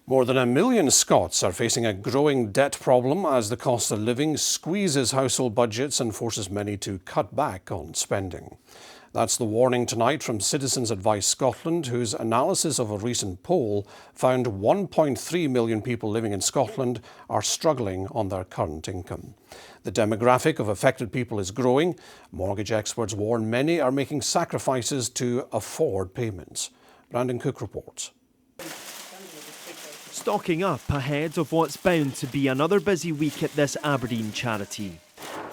More than 1 million Scots are facing a growing debt problem as the cost of living squeezes household budgets and forces many to cut back on spending. That's the warning tonight from Citizens Advice Scotland, whose analysis of a recent poll found 1.3 million people living in Scotland are struggling on their current income. The demographic of affected people is growing. Mortgage experts warn many are making sacrifices to afford payments. Brandon Cook reports. Stocking up ahead of what's bound to be another busy week at this Aberdeen charity.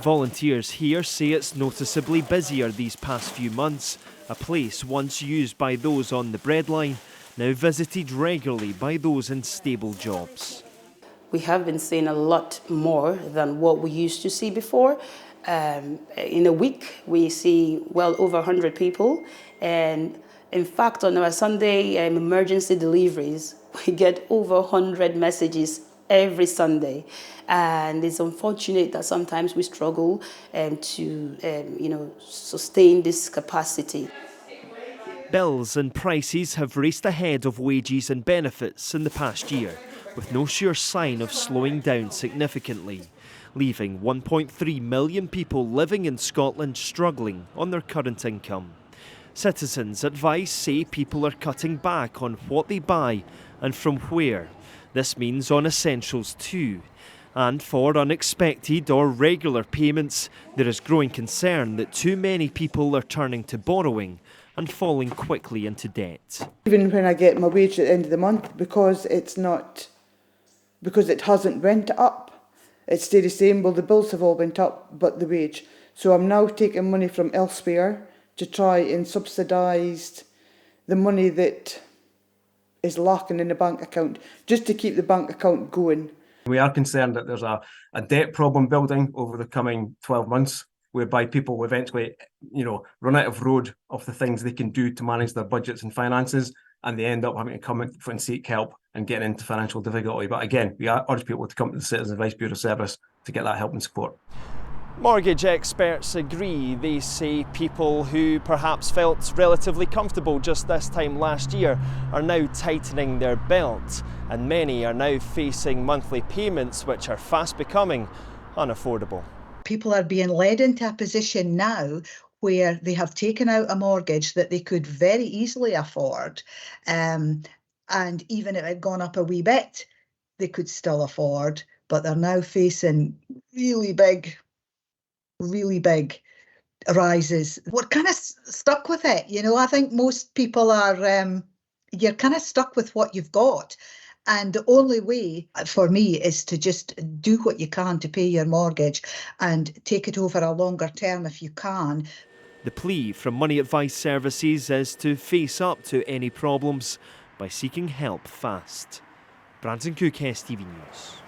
Volunteers here say it's noticeably busier these past few months, a place once used by those on the breadline, now visited regularly by those in stable jobs. We have been seeing a lot more than what we used to see before. In a week, we see well over 100 people. And in fact, on our Sunday emergency deliveries, we get over 100 messages every Sunday. And it's unfortunate that sometimes we struggle to sustain this capacity. Bills and prices have raced ahead of wages and benefits in the past year, with no sure sign of slowing down significantly, leaving 1.3 million people living in Scotland struggling on their current income. Citizens Advice say people are cutting back on what they buy and from where. This means on essentials too. And for unexpected or regular payments, there is growing concern that too many people are turning to borrowing and falling quickly into debt. Even when I get my wage at the end of the month, because it hasn't went up, it's stayed the same. Well, the bills have all went up, but the wage. So I'm now taking money from elsewhere to try and subsidise the money that is lacking in the bank account, just to keep the bank account going. We are concerned that there's a debt problem building over the coming 12 months, whereby people will eventually, run out of road of the things they can do to manage their budgets and finances, and they end up having to come and seek help and get into financial difficulty. But again, we urge people to come to the Citizens Advice Bureau service to get that help and support. Mortgage experts agree. They say people who perhaps felt relatively comfortable just this time last year are now tightening their belt, and many are now facing monthly payments which are fast becoming unaffordable. People are being led into a position now where they have taken out a mortgage that they could very easily afford, and even if it had gone up a wee bit, they could still afford, but they're now facing really big rises. We're kind of stuck with it, I think most people are, you're kind of stuck with what you've got. And the only way for me is to just do what you can to pay your mortgage and take it over a longer term if you can. The plea from Money Advice Services is to face up to any problems by seeking help fast. Brandon Cook, STV News.